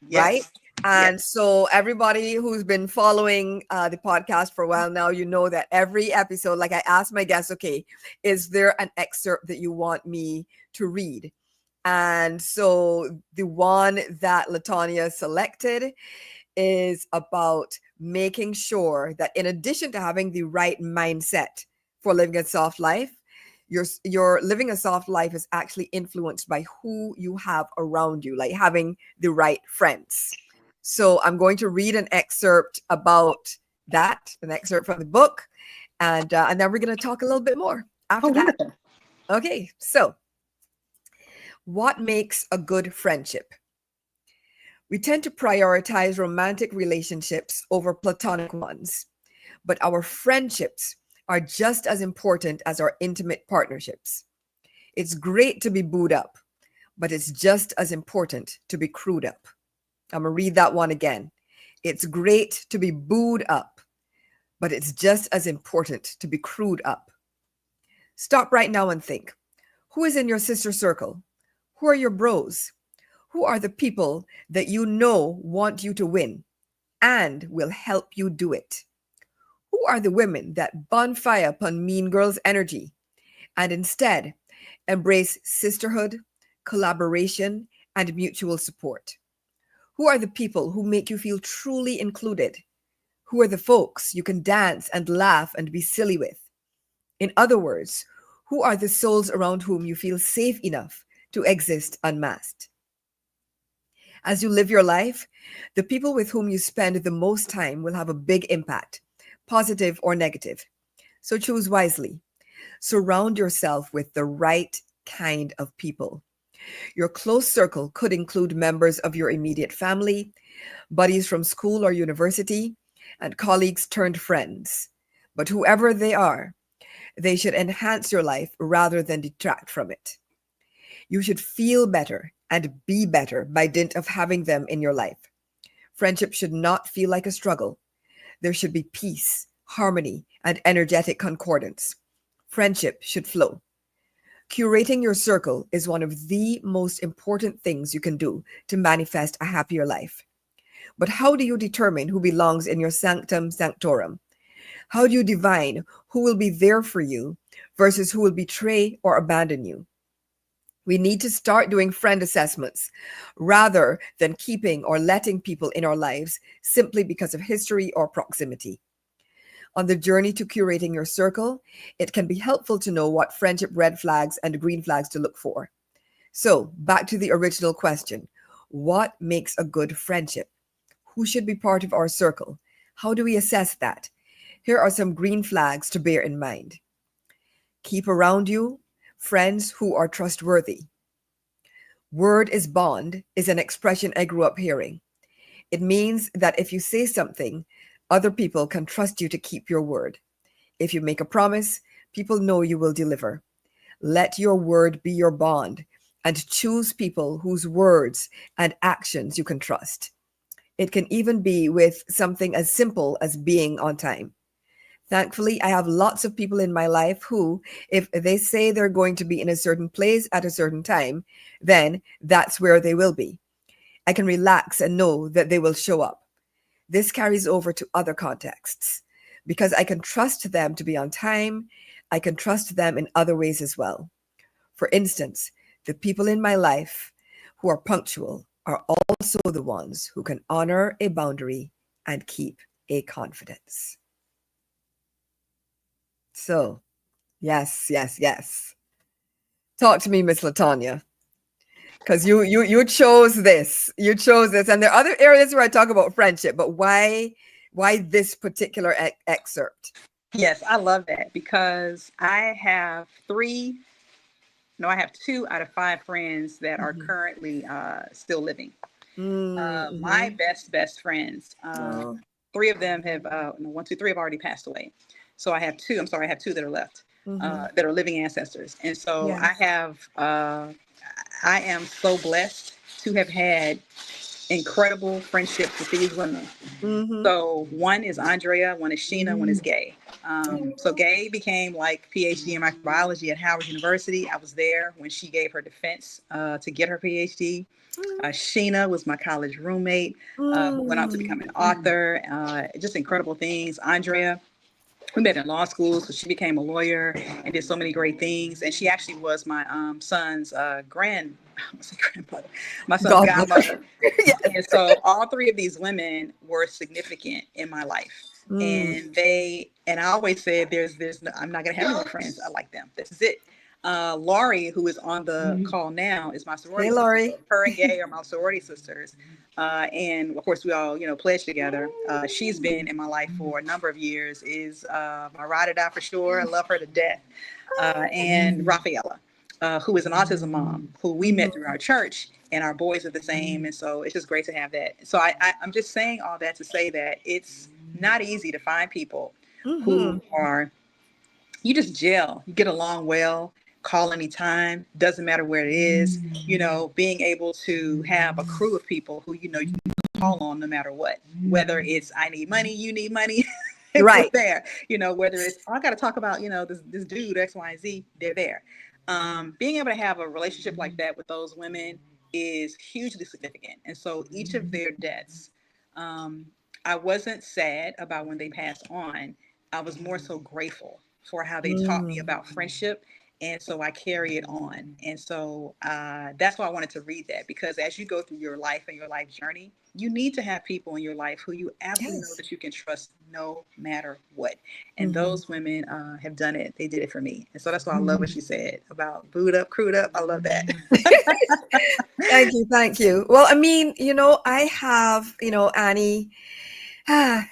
Yes. Right. And so everybody who's been following the podcast for a while now, you know that every episode, like I asked my guests, okay, is there an excerpt that you want me to read? And so the one that LaTonya selected is about making sure that in addition to having the right mindset for living a soft life, your living a soft life is actually influenced by who you have around you, like having the right friends. So I'm going to read an excerpt about that, an excerpt from the book, and then we're going to talk a little bit more after that. Wonderful. Okay, so what makes a good friendship? We tend to prioritize romantic relationships over platonic ones, but our friendships are just as important as our intimate partnerships. It's great to be booed up, but it's just as important to be crewed up. I'm going to read that one again. It's great to be booed up, but it's just as important to be crewed up. Stop right now and think. Who is in your sister circle? Who are your bros? Who are the people that you know want you to win and will help you do it? Who are the women that bonfire upon mean girls energy and instead embrace sisterhood, collaboration, and mutual support? Who are the people who make you feel truly included? Who are the folks you can dance and laugh and be silly with? In other words, who are the souls around whom you feel safe enough to exist unmasked? As you live your life, the people with whom you spend the most time will have a big impact, positive or negative. So choose wisely. Surround yourself with the right kind of people. Your close circle could include members of your immediate family, buddies from school or university, and colleagues turned friends. But whoever they are, they should enhance your life rather than detract from it. You should feel better and be better by dint of having them in your life. Friendship should not feel like a struggle. There should be peace, harmony, and energetic concordance. Friendship should flow. Curating your circle is one of the most important things you can do to manifest a happier life. But how do you determine who belongs in your sanctum sanctorum? How do you divine who will be there for you versus who will betray or abandon you? We need to start doing friend assessments rather than keeping or letting people in our lives simply because of history or proximity. On the journey to curating your circle, it can be helpful to know what friendship red flags and green flags to look for. So, back to the original question: what makes a good friendship? Who should be part of our circle? How do we assess that? Here are some green flags to bear in mind. Keep around you friends who are trustworthy. Word is bond is an expression I grew up hearing. It means that if you say something, other people can trust you to keep your word. If you make a promise, people know you will deliver. Let your word be your bond and choose people whose words and actions you can trust. It can even be with something as simple as being on time. Thankfully, I have lots of people in my life who, if they say they're going to be in a certain place at a certain time, then that's where they will be. I can relax and know that they will show up. This carries over to other contexts because I can trust them to be on time. I can trust them in other ways as well. For instance, the people in my life who are punctual are also the ones who can honor a boundary and keep a confidence. So, yes, yes, yes. Talk to me, Miss LaTonya, because you chose this. You chose this, and there are other areas where I talk about friendship, but why this particular excerpt? Yes, I love that because I have I have 2 out of 5 friends that are currently still living. My best friends, Oh. 3 of them have, 1, 2, 3 have already passed away. So I have 2, I have 2 that are left, that are living ancestors. And so Yes. I am so blessed to have had incredible friendships with these women. So one is Andrea, one is Sheena, one is Gay. So Gay became like PhD in microbiology at Howard University. I was there when she gave her defense to get her PhD. Sheena was my college roommate, who went on to become an author. Just incredible things. Andrea, we met in law school, so she became a lawyer and did so many great things. And she actually was my son's grandmother, my son's godmother. Yes. And so all 3 of these women were significant in my life. And I always said, I'm not going to have any more friends like them. This is it. Laurie, who is on the call now, is my sorority Hey, sister. Laurie. So her and Gay are my sorority sisters. And of course, we all, pledged together. She's been in my life for a number of years, is my ride or die for sure. I love her to death. And Rafaela, who is an autism mom, who we met through our church, and our boys are the same. And so it's just great to have that. So I'm just saying all that to say that it's not easy to find people who are, you just gel, you get along well, call anytime, doesn't matter where it is, being able to have a crew of people who, you can call on no matter what, whether it's I need money, you need money. Right. They're there, whether it's I got to talk about, this dude X, Y, and Z, they're there. Being able to have a relationship like that with those women is hugely significant. And so each of their deaths, I wasn't sad about when they passed on. I was more so grateful for how they taught me about friendship. And so I carry it on. And so that's why I wanted to read that, because as you go through your life and your life journey, you need to have people in your life who you absolutely know that you can trust no matter what. And those women have done it. They did it for me. And so that's why I love what you said about booed up, crewed up. I love that. Thank you. Thank you. Well, I mean, I have, Annie.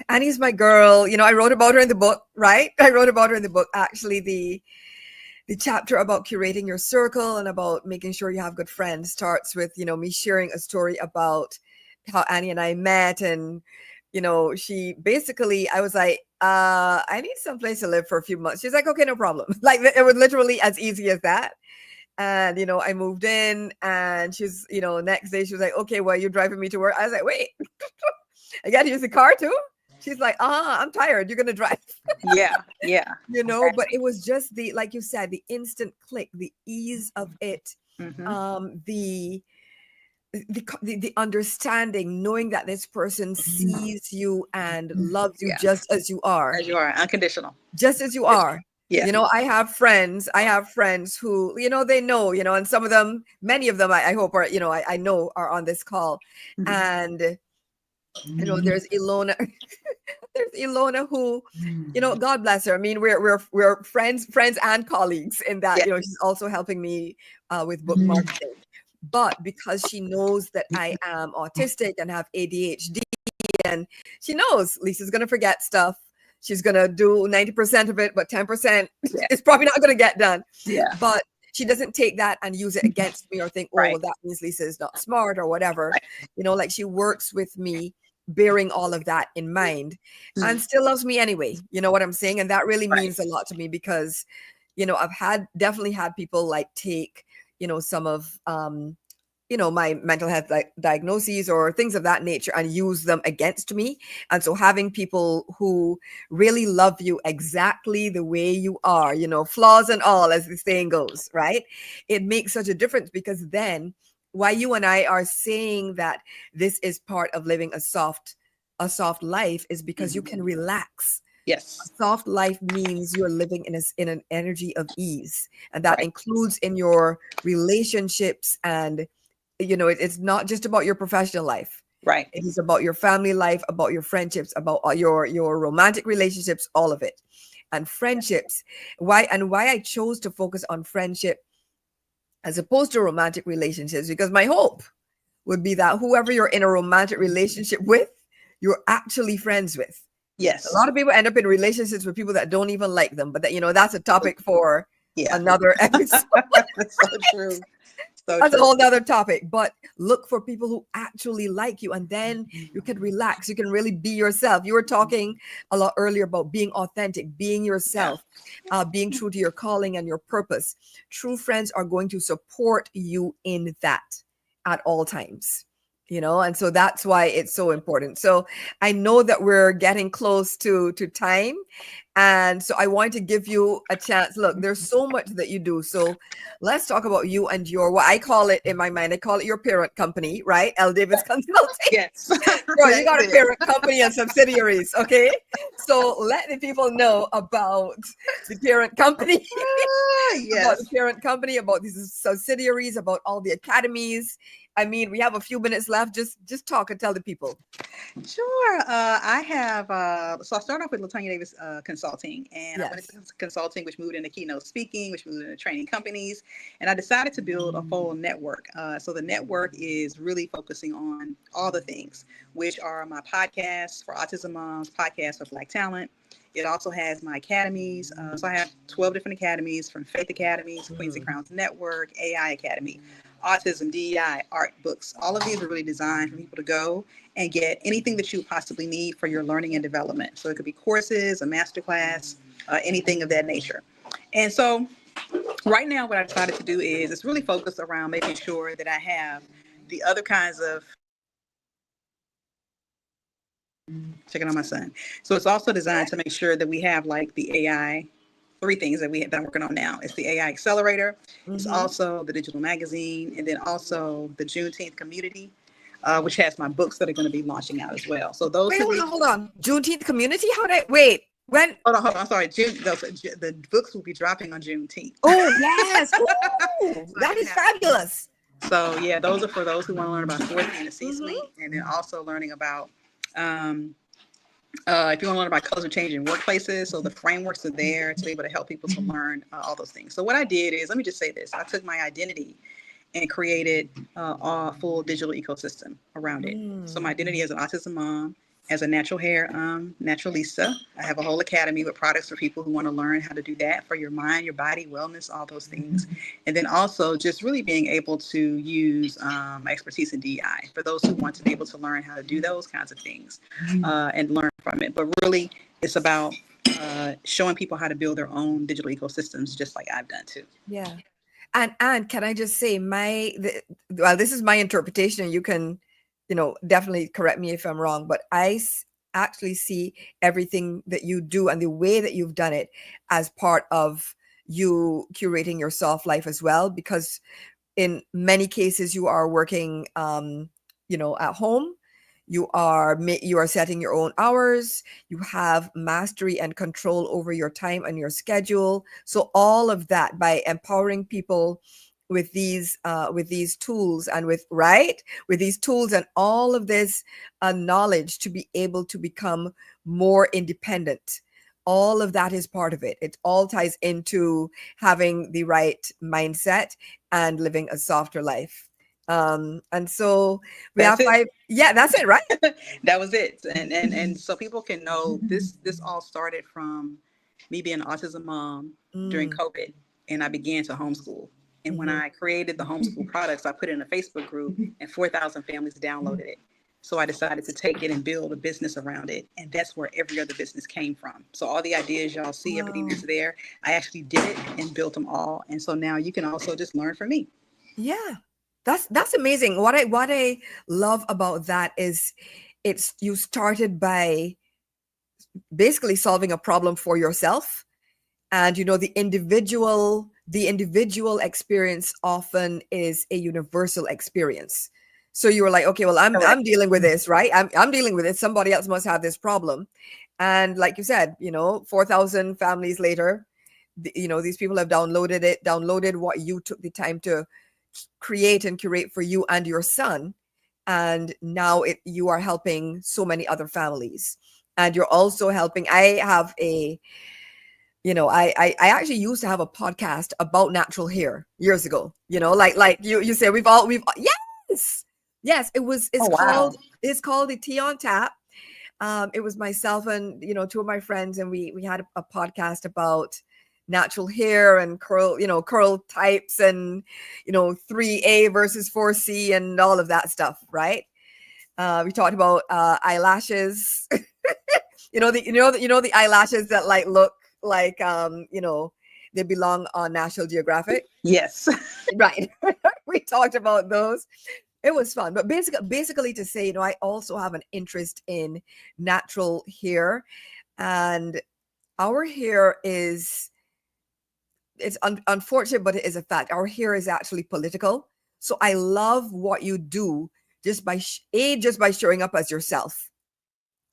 Annie's my girl. I wrote about her in the book, right? I wrote about her in the book. Actually, the chapter about curating your circle and about making sure you have good friends starts with, me sharing a story about how Annie and I met. And, she basically, I was like, I need someplace to live for a few months. She's like, okay, no problem. Like, it was literally as easy as that. And, I moved in, and she's, next day she was like, okay, well, you're driving me to work. I was like, wait, I got to use the car too? She's like, I'm tired. You're going to drive. Yeah. Exactly. But it was just like you said, the instant click, the ease of it, Mm-hmm. the the understanding, knowing that this person sees you and loves you Yeah. just as you are, As you are, unconditional. just as you are. Yeah. You know, I have friends who, you know, they know, you know, and some of them, many of them, I hope are, you know, I know are on this call. Mhm. And, you know, there's Ilona, there's Ilona who, you know, God bless her. I mean, we're friends and colleagues in that, Yeah. you know, she's also helping me with book marketing. But because she knows that I am autistic and have ADHD, and she knows Lisa's going to forget stuff. She's going to do 90% of it, but 10% Yeah. is probably not going to get done. Yeah. But she doesn't take that and use it against me or think, oh, Right. well, that means Lisa is not smart or whatever. Right. You know, like she works with me, bearing all of that in mind, and still loves me anyway. You know what I'm saying? And that really Right. means a lot to me because, you know, I've definitely had people like take, you know, some of, you know, my mental health diagnoses or things of that nature and use them against me. And so having people who really love you exactly the way you are, you know, flaws and all, as the saying goes, right? It makes such a difference, because then why you and I are saying that this is part of living a soft life is because you can relax. Yes. Soft life means you're living in an energy of ease, and that Right. includes in your relationships. And you know, it's not just about your professional life. Right. It is about your family life, about your friendships, about your romantic relationships, all of it. And friendships, why I chose to focus on friendship as opposed to romantic relationships, because my hope would be that whoever you're in a romantic relationship with, you're actually friends with. Yes. A lot of people end up in relationships with people that don't even like them, but that, you know, that's a topic for another episode. That's so true. So That's true. a whole nother topic. But look for people who actually like you, and then you can relax. You can really be yourself. You were talking a lot earlier about being authentic, being yourself, being true to your calling and your purpose. True friends are going to support you in that at all times. You know, and so that's why it's so important. So I know that we're getting close to time. And so I want to give you a chance. Look, there's so much that you do. So let's talk about you and your, what I call it in my mind, I call it your parent company, right? L. Davis Consulting. Yes. Bro, you got a parent company and subsidiaries, okay? So let the people know about the parent company. About the parent company, about these subsidiaries, about all the academies. I mean, we have a few minutes left. Just talk and tell the people. Sure. I have, so I started off with LaTonya Davis Consulting, and I went into consulting, which moved into keynote speaking, which moved into training companies. And I decided to build a full network. So the network is really focusing on all the things, which are my podcasts for autism moms, podcasts for Black talent. It also has my academies. So I have 12 different academies, from Faith Academies, Queens and Crowns Network, AI Academy, Autism, DEI, art, books. All of these are really designed for people to go and get anything that you possibly need for your learning and development. So it could be courses, a masterclass, anything of that nature. And so right now what I decided to do is it's really focused around making sure that I have the other kinds of, checking on my son. So it's also designed to make sure that we have like the AI, 3 things that I'm working on now. It's the AI Accelerator. It's also the digital magazine, and then also the Juneteenth community, which has my books that are going to be launching out as well. So those. Wait, hold on. Juneteenth community? How did wait? When? Hold on. I'm sorry. The books will be dropping on Juneteenth. Oh yes. Ooh, that is fabulous. So yeah, those are for those who want to learn about 4th and the C-suite, and then also learning about. If you want to learn about culture change in workplaces, so the frameworks are there to be able to help people to learn all those things. So what I did is, let me just say this: I took my identity and created a full digital ecosystem around it. So my identity as an autism mom, as a natural hair naturalista. I have a whole academy with products for people who want to learn how to do that for your mind, your body, wellness, all those things. And then also just really being able to use my expertise in DEI for those who want to be able to learn how to do those kinds of things and learn from it. But really, it's about showing people how to build their own digital ecosystems, just like I've done too. Yeah. And can I just say well, this is my interpretation, and you can, you know, definitely correct me if I'm wrong, but I actually see everything that you do and the way that you've done it as part of you curating your soft life as well, because in many cases, you are working, at home. You are setting your own hours. You have mastery and control over your time and your schedule. So all of that, by empowering people with these tools and with these tools and all of this knowledge to be able to become more independent. All of that is part of it. It all ties into having the right mindset and living a softer life. And so we That's have it. five. Yeah, that's it, right? That was it. And so people can know this all started from me being an autism mom during Mm, COVID, and I began to homeschool. And when mhm. I created the homeschool products, I put it in a Facebook group, and 4,000 families downloaded it. So I decided to take it and build a business around it, and that's where every other business came from. So all the ideas y'all see, everything Wow. that's there, I actually did it and built them all. And so now you can also just learn from me. Yeah. That's amazing. What I love about that is it's you started by basically solving a problem for yourself. And the individual experience often is a universal experience. So you were like, okay, well, I'm Correct. dealing with this, right? I'm dealing with it. Somebody else must have this problem. And like you said, 4,000 families later, these people have downloaded what you took the time to create and curate for you and your son. And now you are helping so many other families. And you're also helping. I actually used to have a podcast about natural hair years ago. Like you say, we've yes, Oh, wow. it's called the Tea on Tap. It was myself and two of my friends, and we had a podcast about natural hair and curl types, and 3A versus 4C and all of that stuff, right? We talked about eyelashes. The eyelashes that like look like they belong on National Geographic. Yes. Right. We talked about those. It was fun. But basically to say, I also have an interest in natural hair. And our hair it's unfortunate, but it is a fact. Our hair is actually political. So I love what you do just by showing up as yourself,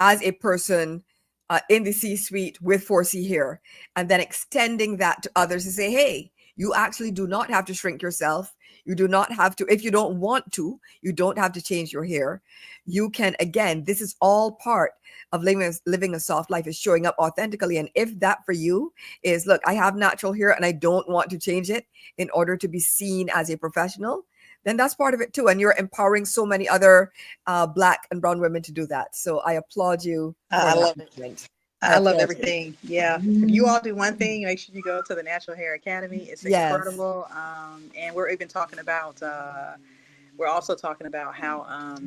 as a person in the C-suite with 4C hair, and then extending that to others to say, hey, you actually do not have to shrink yourself. You do not have to, if you don't want to, you don't have to change your hair. You can, again, this is all part of living a soft life, is showing up authentically. And if that for you is, look, I have natural hair and I don't want to change it in order to be seen as a professional, then that's part of it too. And you're empowering so many other Black and brown women to do that. So I applaud you for I that love it. movement. I I love applaud you. everything. Yeah. If you all do one thing, make sure you go to the Natural Hair Academy. It's Yes. incredible. And we're even talking about, we're also talking about how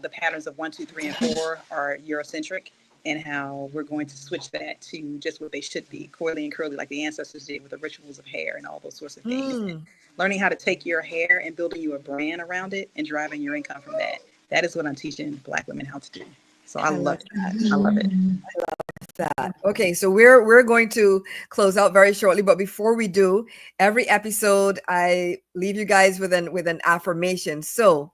the patterns of 1, 2, 3, and 4 are Eurocentric, and how we're going to switch that to just what they should be, coily and curly, like the ancestors did with the rituals of hair and all those sorts of things. And Mm, learning how to take your hair and building you a brand around it and driving your income from that. That is what I'm teaching Black women how to do. So I I love love that. I love it. that. Okay, so we're going to close out very shortly, but before we do, every episode I leave you guys with an affirmation. So,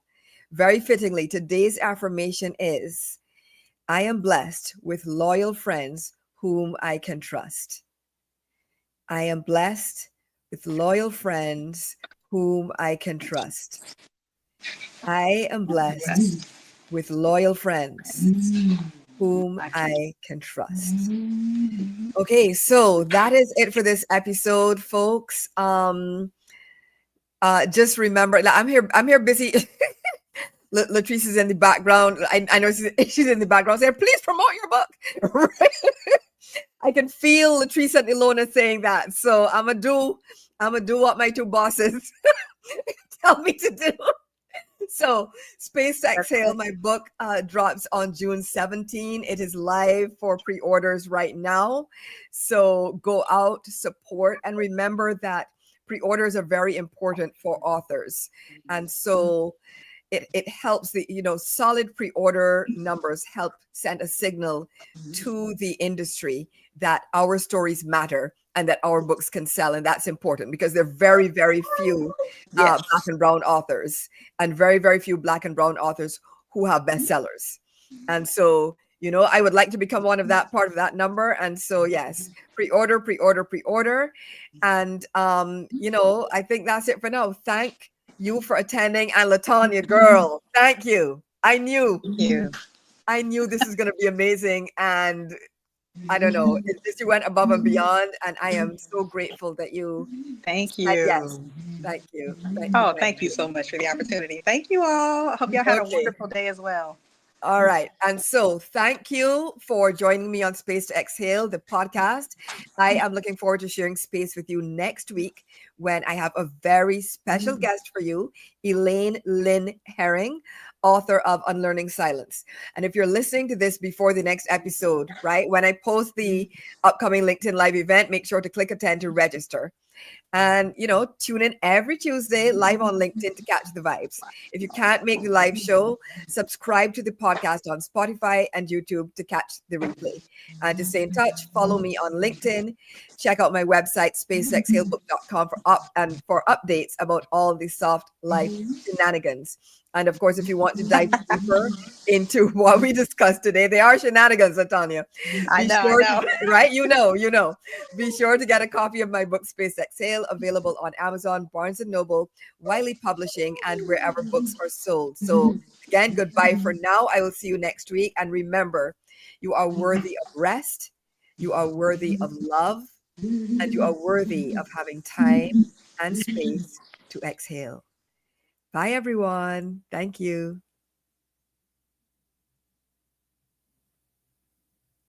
very fittingly, today's affirmation is, I am blessed with loyal friends whom I can trust. I am blessed with loyal friends whom I can trust. I am blessed Yes. with loyal friends whom I can. I can trust. Okay, so that is it for this episode, folks. Just remember, like, I'm here busy. Latrice is in the background. I know she's in the background saying, please promote your book. I can feel Latrice and Ilona saying that. So I'm gonna do what my two bosses tell me to do. So Space to Exhale, my book drops on June 17. It is live for pre-orders right now. So go out, support, and remember that pre-orders are very important for authors. And so it helps solid pre-order numbers help send a signal to the industry that our stories matter and that our books can sell. And that's important because there are very, very few Yes. Black and brown authors, and very, very few Black and brown authors who have bestsellers. And so, I would like to become one of that part of that number. And so, yes, pre-order, pre-order, pre-order. And, I think that's it for now. Thank you for attending. And LaTonya, girl, thank you. Thank you. I knew this was going to be amazing. And I don't know, you went above and beyond. And I am so grateful that you Thank said you. yes. Thank you. Thank you. Oh, thank you so much for the opportunity. Thank you all. I hope y'all had a Okay. wonderful day as well. All right. And so thank you for joining me on Space to Exhale, the podcast. I am looking forward to sharing space with you next week when I have a very special guest for you, Elaine Lynn Herring, author of Unlearning Silence. And if you're listening to this before the next episode, right, when I post the upcoming LinkedIn Live event, make sure to click attend to register. And, tune in every Tuesday live on LinkedIn to catch the vibes. If you can't make the live show, subscribe to the podcast on Spotify and YouTube to catch the replay. And to stay in touch, follow me on LinkedIn. Check out my website, spacetoexhalebook.com for updates about all the soft life shenanigans. And of course, if you want to dive deeper into what we discussed today, they are shenanigans, LaTonya. I know. Right? You know. Be sure to get a copy of my book, Space Exhale, available on Amazon, Barnes & Noble, Wiley Publishing, and wherever books are sold. So again, goodbye for now. I will see you next week. And remember, you are worthy of rest. You are worthy of love. And you are worthy of having time and space to exhale. Bye, everyone. Thank you.